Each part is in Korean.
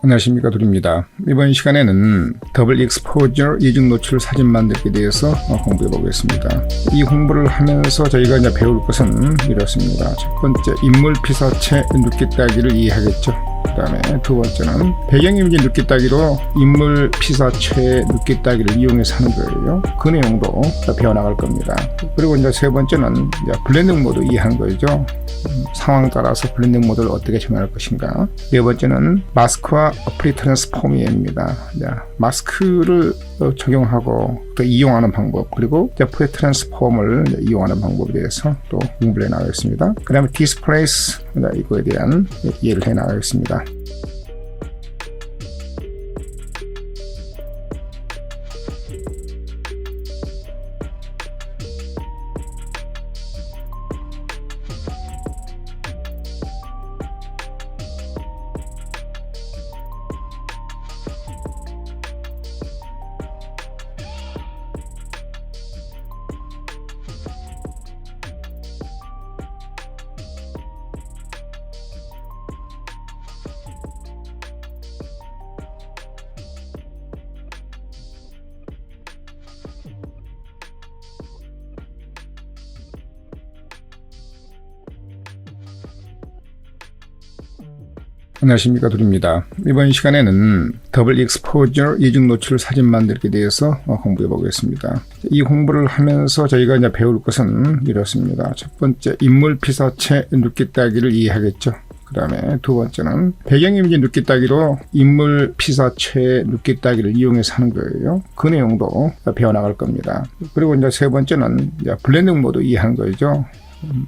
안녕하십니까, 둘입니다. 이번 시간에는 더블 익스포저 이중 노출 사진 만들기에 대해서 공부해 보겠습니다. 이 공부를 하면서 저희가 이제 배울 것은 이렇습니다. 첫 번째, 인물 피사체 눕기 따기를 이해하겠죠. 그 다음에 두 번째는 배경이미지 눕기 따기로 인물 피사체의 눕기 따기를 이용해서 하는 거예요. 그 내용도 배워나갈 겁니다. 그리고 이제 세 번째는 이제 블렌딩 모드 이해하는 거죠. 상황 따라서 블렌딩 모드를 어떻게 정할 것인가. 네 번째는 마스크와 어플리 트랜스폼입니다. 마스크를 적용하고 또 이용하는 방법, 그리고 어플리 트랜스폼을 이용하는 방법에 대해서 또 공부를 해 나가겠습니다. 그 다음에 디스플레이스, 이거에 대한 이해를 해 나가겠습니다. 안녕하십니까, 둘입니다. 이번 시간에는 더블 익스포저 이중 노출 사진 만들기에 대해서 공부해 보겠습니다. 이 공부를 하면서 저희가 이제 배울 것은 이렇습니다. 첫 번째, 인물 피사체 눕기 따기를 이해하겠죠. 그 다음에 두 번째는 배경이미지 눕기 따기로 인물 피사체의 눕기 따기를 이용해서 하는 거예요. 그 내용도 배워나갈 겁니다. 그리고 이제 세 번째는 이제 블렌딩 모드 이해하는 거죠.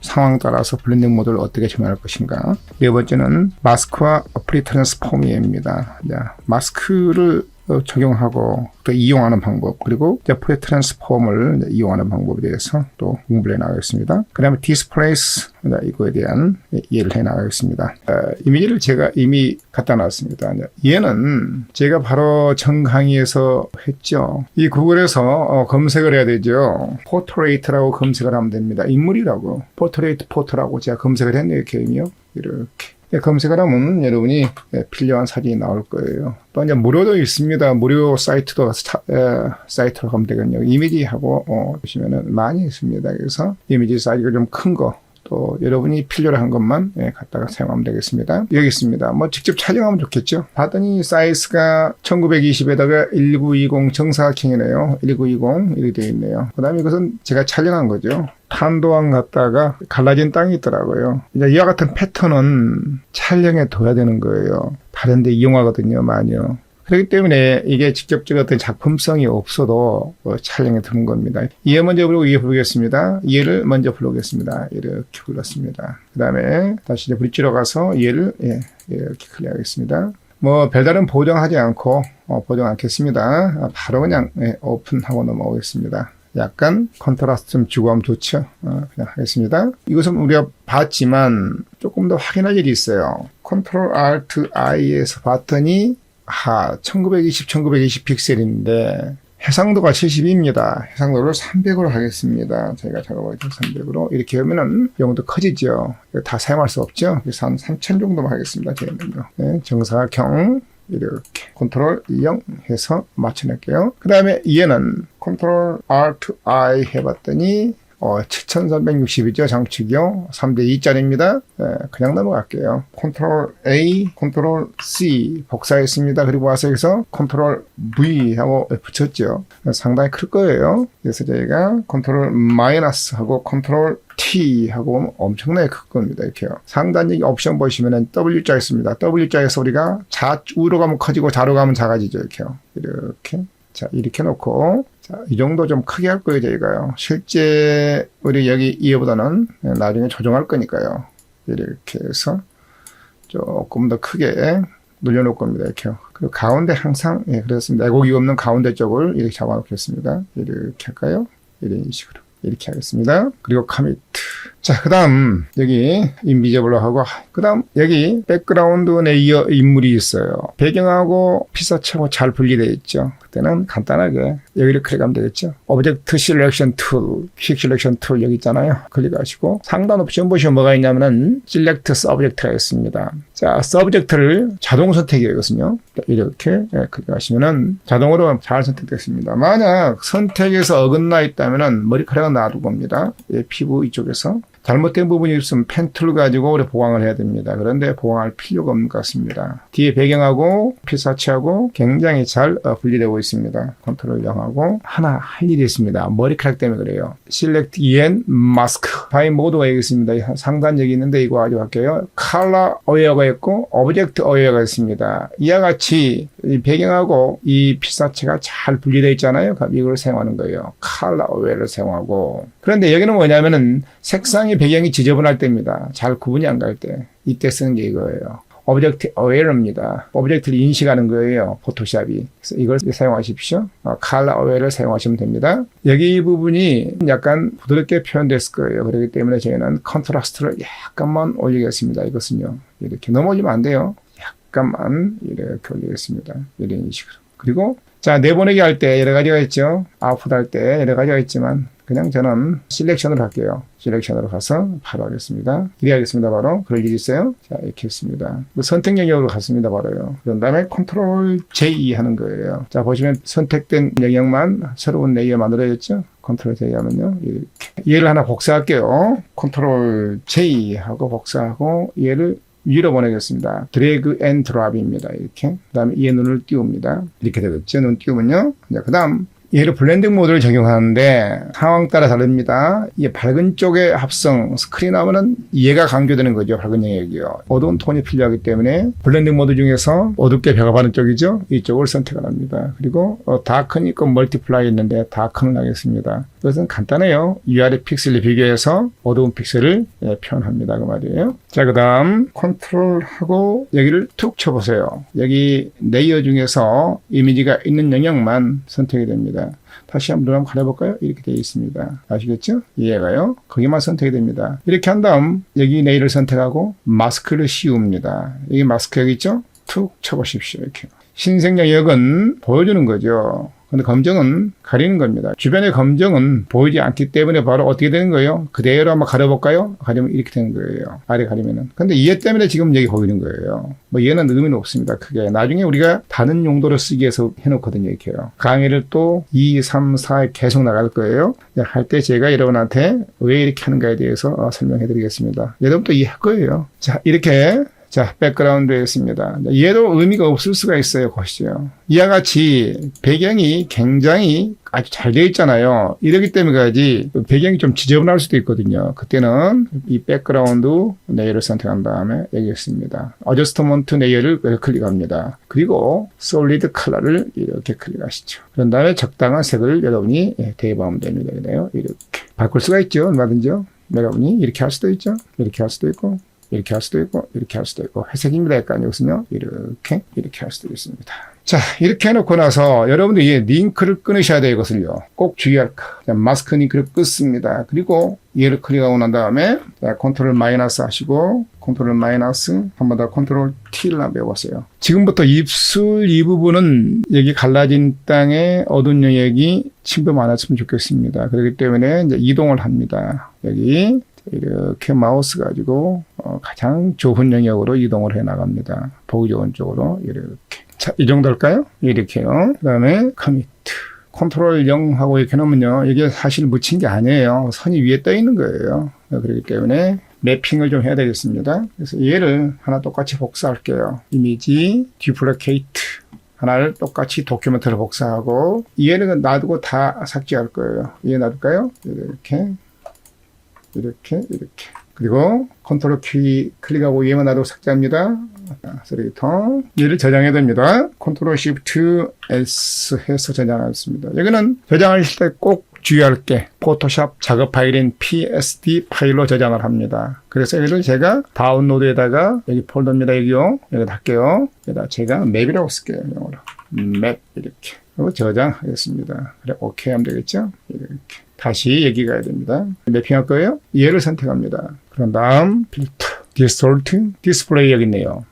상황 따라서 블렌딩 모드를 어떻게 정할 것인가. 네 번째는 마스크와 어플리 트랜스폼입니다. 마스크를 적용하고 또 이용하는 방법, 그리고 어플리 트랜스폼을 이용하는 방법에 대해서 또 공부를 해 나가겠습니다. 그 다음에 디스플레이스, 이거에 대한 이해를 해 나가겠습니다. 이미지를 제가 이미 갖다 놨습니다. 얘는 제가 바로 전 강의에서 했죠. 이 구글에서 검색을 해야 되죠. 포트레이트라고 검색을 하면 됩니다. 인물이라고, 포트레이트 포트라고 제가 검색을 했네요. 게임이요. 이렇게 검색을 하면 여러분이 필요한 사진이 나올 거예요. 또 이제 무료도 있습니다. 무료 사이트도 사이트로 가면 되거든요. 이미지하고 보시면은 많이 있습니다. 그래서 이미지 사이즈가 좀 큰 거, 또 여러분이 필요로 한 것만 갖다가 사용하면 되겠습니다. 여기 있습니다. 뭐 직접 촬영하면 좋겠죠. 봤더니 사이즈가 1920에다가 1920 정사각형이네요. 1920 이렇게 되어 있네요. 그 다음에 이것은 제가 촬영한 거죠. 탄도항 갔다가 갈라진 땅이 있더라고요. 이제 이와 같은 패턴은 촬영해 둬야 되는 거예요. 다른 데 이용하거든요, 많이요. 그렇기 때문에 이게 직접적인 어떤 작품성이 없어도 촬영해 두는 겁니다. 이해 먼저 부르고 이해 부르겠습니다. 이해를 먼저 부르겠습니다. 이렇게 불렀습니다. 그 다음에 다시 이제 브릿지로 가서 이해를 이렇게 클릭하겠습니다. 뭐 별다른 보정하지 않고 보정 않겠습니다. 바로 그냥 오픈하고 넘어오겠습니다. 약간 컨트라스트 좀 주고 하면 좋죠. 그냥 하겠습니다. 이것은 우리가 봤지만 조금 더 확인할 일이 있어요. 컨트롤 알트 I에서 봤더니 1920 픽셀인데 해상도가 70입니다. 해상도를 300으로 하겠습니다. 저희가 작업할 때 300으로 이렇게 하면은 영도 커지죠. 다 사용할 수 없죠. 그래서 한 3000 정도만 하겠습니다. 저희는요. 정사각형 이렇게 컨트롤 0 해서 맞춰낼게요. 그 다음에 얘는 컨트롤 Alt I 해봤더니 7360이죠. 장축이요. 3:2짜리입니다. 그냥 넘어갈게요. 컨트롤 A, 컨트롤 C 복사했습니다. 그리고 와서 여기서 컨트롤 V 하고 붙였죠. 상당히 클 거예요. 그래서 저희가 컨트롤 마이너스 하고 컨트롤 T 하고 엄청나게 클 겁니다. 이렇게요. 상단적인 옵션 보시면은 W자 있습니다. W자에서 우리가 좌우로 가면 커지고 좌로 가면 작아지죠. 이렇게요. 이렇게. 자, 이렇게 놓고, 자, 이 정도 좀 크게 할 거예요, 저희가요. 실제, 우리 여기 이해보다는 나중에 조정할 거니까요. 이렇게 해서 조금 더 크게 늘려놓을 겁니다, 이렇게요. 그리고 가운데 항상, 그렇습니다. 애곡이 없는 가운데 쪽을 이렇게 잡아놓겠습니다. 이렇게 할까요? 이런 식으로. 이렇게 하겠습니다. 그리고 커미트. 자, 그 다음, 여기 인비저블로 하고 그 다음 여기 백그라운드 레이어 인물이 있어요. 배경하고 피사체하고 잘 분리되어 있죠. 그때는 간단하게 여기를 클릭하면 되겠죠. 오브젝트 셀렉션 툴, 퀵 셀렉션 툴 여기 있잖아요. 클릭하시고 상단 옵션 보시면 뭐가 있냐면은 select subject가 있습니다. 자, 서브젝트를 자동 선택이 되거든요. 이렇게 클릭하시면은 자동으로 잘 선택됐습니다. 만약 선택에서 어긋나 있다면은 머리카락은 놔두고 봅니다. 피부 이쪽에서. 잘못된 부분이 있으면 펜 툴 가지고 우리 보강을 해야 됩니다. 그런데 보강할 필요가 없는 것 같습니다. 뒤에 배경하고 피사체하고 굉장히 잘 분리되고 있습니다. 컨트롤 0하고 하나 할 일이 있습니다. 머리카락 때문에 그래요. Select EN Mask. 바이 모드가 여기 있습니다. 상단 여기 있는데 이거 아주 할게요. Color Aware가 있고 Object Aware가 있습니다. 이와 같이 이 배경하고 이 피사체가 잘 분리되어 있잖아요. 그럼 이걸 사용하는 거예요. Color Aware를 사용하고. 그런데 여기는 뭐냐면은 색상이 배경이 지저분할 때입니다. 잘 구분이 안 갈 때. 이때 쓰는 게 이거예요. 오브젝트 어웨어입니다. 오브젝트를 인식하는 거예요. 포토샵이. 그래서 이걸 사용하십시오. 컬러 어웨어를 사용하시면 됩니다. 여기 이 부분이 약간 부드럽게 표현됐을 거예요. 그렇기 때문에 저희는 컨트라스트를 약간만 올리겠습니다. 이것은요. 이렇게 너무 올리면 안 돼요. 약간만 이렇게 올리겠습니다. 이런 식으로. 그리고 자, 내보내기 할 때 여러 가지가 있죠. 아웃풋 할 때 여러 가지가 있지만 그냥 저는 셀렉션으로 할게요. 셀렉션으로 가서 바로 하겠습니다. 이래 하겠습니다. 바로. 그럴 일이 있어요. 자, 이렇게 했습니다. 선택 영역으로 갔습니다. 바로요. 그런 다음에 컨트롤 J 하는 거예요. 자, 보시면 선택된 영역만 새로운 레이어 만들어졌죠. 컨트롤 J 하면요. 이렇게. 얘를 하나 복사할게요. 컨트롤 J 하고 복사하고 얘를 위로 보내겠습니다. 드래그 앤 드랍입니다. 이렇게. 그 다음에 얘 눈을 띄웁니다. 이렇게 되겠죠. 눈 띄우면요. 그 다음 얘를 블렌딩 모드를 적용하는데 상황 따라 다릅니다. 이게 밝은 쪽의 합성 스크린 하면은 얘가 강조되는 거죠. 밝은 영역이요. 어두운 톤이 필요하기 때문에 블렌딩 모드 중에서 어둡게 벼가 바른 쪽이죠. 이쪽을 선택을 합니다. 그리고 다크는 있고 멀티플라이 있는데 다크는 하겠습니다. 이것은 간단해요. 위아래 픽셀을 비교해서 어두운 픽셀을 표현합니다. 그 말이에요. 자, 그 다음 컨트롤하고 여기를 툭 쳐보세요. 여기 레이어 중에서 이미지가 있는 영역만 선택이 됩니다. 다시 한번 가려볼까요? 이렇게 되어 있습니다. 아시겠죠? 이해가요? 거기만 선택이 됩니다. 이렇게 한 다음 여기 레이를 선택하고 마스크를 씌웁니다. 여기 마스크 여기 있죠? 툭 쳐보십시오. 이렇게. 신생 영역은 보여주는 거죠. 근데 검정은 가리는 겁니다. 주변의 검정은 보이지 않기 때문에 바로 어떻게 되는 거예요? 그대로 한번 가려볼까요? 가리면 이렇게 되는 거예요. 아래 가리면은. 근데 얘 때문에 지금 여기 보이는 거예요. 뭐 얘는 의미는 없습니다. 크게. 나중에 우리가 다른 용도로 쓰기 위해서 해놓거든요. 이렇게요. 강의를 또 2, 3, 4에 계속 나갈 거예요. 할 때 제가 여러분한테 왜 이렇게 하는가에 대해서 설명해 드리겠습니다. 여러분도 이해할 거예요. 자, 이렇게 자, 백그라운드에 있습니다. 얘도 의미가 없을 수가 있어요. 보시죠. 이와 같이 배경이 굉장히 아주 잘 되어 있잖아요. 이러기 때문에까지 배경이 좀 지저분할 수도 있거든요. 그때는 이 백그라운드 레이어를 선택한 다음에 여기 있습니다. 어저스트먼트 레이어를 클릭합니다. 그리고 솔리드 컬러를 이렇게 클릭하시죠. 그런 다음에 적당한 색을 여러분이 대입하면 됩니다. 이렇게 바꿀 수가 있죠. 얼마든지요. 여러분이 이렇게 할 수도 있죠. 이렇게 할 수도 있고. 이렇게 할 수도 있고, 이렇게 할 수도 있고, 회색입니다. 약간 이것은요, 이렇게 할 수도 있습니다. 자, 이렇게 해놓고 나서 여러분들이 이 링크를 끊으셔야 돼요. 이것을요. 꼭 주의할 거. 자, 마스크 링크를 끊습니다. 그리고 얘를 클릭하고 난 다음에, 자, 컨트롤 마이너스 하시고, 컨트롤 마이너스, 한 번 더 컨트롤 T를 한번 해보세요. 지금부터 입술 이 부분은 여기 갈라진 땅에 어두운 영역이 침범 안 했으면 좋겠습니다. 그렇기 때문에 이제 이동을 합니다. 여기. 이렇게 마우스 가지고 가장 좋은 영역으로 이동을 해 나갑니다. 보기 좋은 쪽으로 이렇게. 자, 이 정도 할까요? 이렇게요. 그 다음에 커미트. 컨트롤 0 하고 이렇게 놓으면요. 이게 사실 묻힌 게 아니에요. 선이 위에 떠 있는 거예요. 그렇기 때문에 매핑을 좀 해야 되겠습니다. 그래서 얘를 하나 똑같이 복사할게요. 이미지, 듀플리케이트. 하나를 똑같이 도큐멘트를 복사하고 얘는 놔두고 다 삭제할 거예요. 얘 놔둘까요? 이렇게. 그리고 컨트롤 키 클릭하고 얘만 놔두고 삭제합니다. 쓰레기통. 얘를 저장해야 됩니다. 컨트롤 시프트 S 해서 저장하겠습니다. 여기는 저장하실 때 꼭 주의할 게 포토샵 작업 파일인 PSD 파일로 저장을 합니다. 그래서 얘를 제가 다운로드에다가 여기 폴더입니다. 여기요. 여기다 할게요. 여기다 제가 맵이라고 쓸게요. 영어로. 맵 이렇게. 그리고 저장하겠습니다. 그래, 오케이 하면 되겠죠? 이렇게. 다시 여기 가야 됩니다. 매핑할 거예요. 얘를 선택합니다. 그런 다음 필터. 디스톨트, 디스플레이 여기 있네요.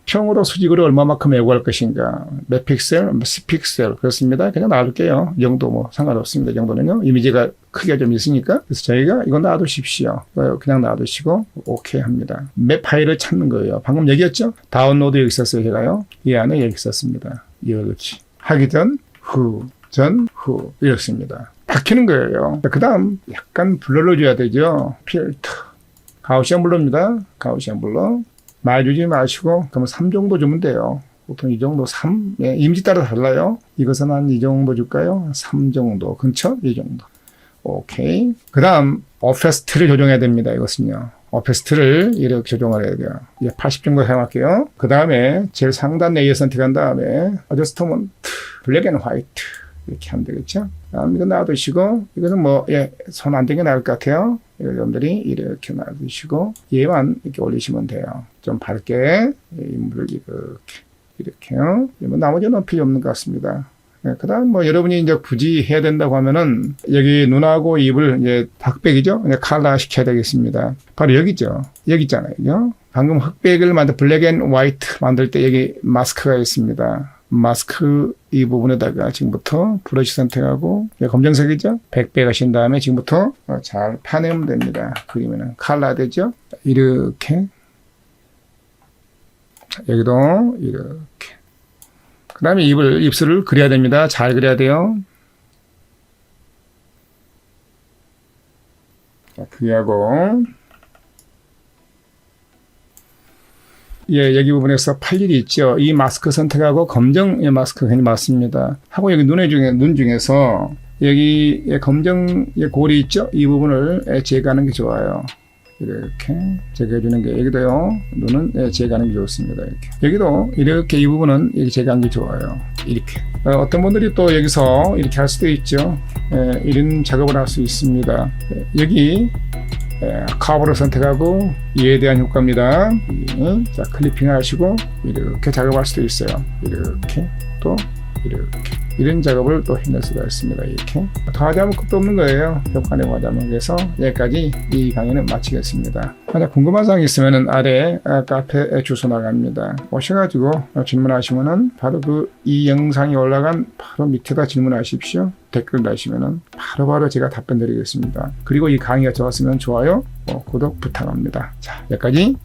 평으로 수직으로 얼마만큼 예고할 것인가. 몇 픽셀, 몇 픽셀. 그렇습니다. 그냥 놔둘게요. 이 정도 뭐 상관없습니다. 이 정도는요. 이미지가 크기가 좀 있으니까. 그래서 저희가 이거 놔두십시오. 그냥 놔두시고 오케이 합니다. 맵 파일을 찾는 거예요. 방금 얘기했죠? 다운로드 여기 있었어요. 제가요. 이 안에 여기 있었습니다. 이렇게. 하기 전, 후, 전, 후. 이렇습니다. 바뀌는 거예요. 그 다음 약간 블러를 줘야 되죠. 필터. 가우시안 블러입니다. 가우시안 블러. 말 주지 마시고 그러면 3 정도 주면 돼요. 보통 이 정도 3. 예, 이미지 따라 달라요. 이것은 한 이 정도 줄까요? 3 정도. 근처? 이 정도. 오케이. 그 다음 오페스트를 조정해야 됩니다. 이것은요. 오페스트를 이렇게 조정을 해야 돼요. 80 정도 사용할게요. 그 다음에 제일 상단 레이어 선택한 다음에 어저스트먼트 블랙 앤 화이트 이렇게 하면 되겠죠. 다음 이거 놔두시고 이거는 뭐 손 안 대게 나을 것 같아요. 여러분들이 이렇게 놔두시고 얘만 이렇게 올리시면 돼요. 좀 밝게 인물을 이렇게요. 뭐 나머지는 필요 없는 것 같습니다. 그 다음 뭐 여러분이 이제 굳이 해야 된다고 하면은 여기 눈하고 입을 이제 닭백이죠. 이제 컬러 시켜야 되겠습니다. 바로 여기죠. 여기 있잖아요. 방금 흑백을 만들 블랙 앤 화이트 만들 때 여기 마스크가 있습니다. 마스크 이 부분에다가 지금부터 브러쉬 선택하고 검정색이죠. 100배 가신 다음에 지금부터 잘 파내면 됩니다. 그리면은 컬러 되죠. 이렇게 여기도 이렇게 그 다음에 입술을 그려야 됩니다. 잘 그려야 돼요. 자, 그리하고 여기 부분에서 팔 일이 있죠. 이 마스크 선택하고 검정 마스크가 굉장히 맞습니다. 하고 여기 눈 중에서 여기 검정 골이 있죠. 이 부분을 제거하는 게 좋아요. 이렇게 제거해주는 게 여기도요. 눈은 제거하는 게 좋습니다. 이렇게 여기도 이렇게 이 부분은 이렇게 제거하는 게 좋아요. 이렇게 어떤 분들이 또 여기서 이렇게 할 수도 있죠. 이런 작업을 할 수 있습니다. 여기 커브를 선택하고 이에 대한 효과입니다. 자, 클리핑 하시고 이렇게 작업할 수도 있어요. 이렇게 또 이렇게 이런 작업을 또 해낼 수가 있습니다. 이렇게 더하자면 끝도 없는 거예요. 효과 내고 하자면. 그래서 여기까지 이 강의는 마치겠습니다. 만약 궁금한 사항이 있으면 아래 카페 주소 나갑니다. 오셔가지고 질문하시면은 바로 이 영상이 올라간 바로 밑에다 질문하십시오. 댓글 다시면은 바로 제가 답변 드리겠습니다. 그리고 이 강의가 좋았으면 좋아요, 구독 부탁합니다. 자, 여기까지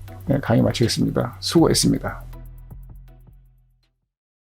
강의 마치겠습니다. 수고했습니다.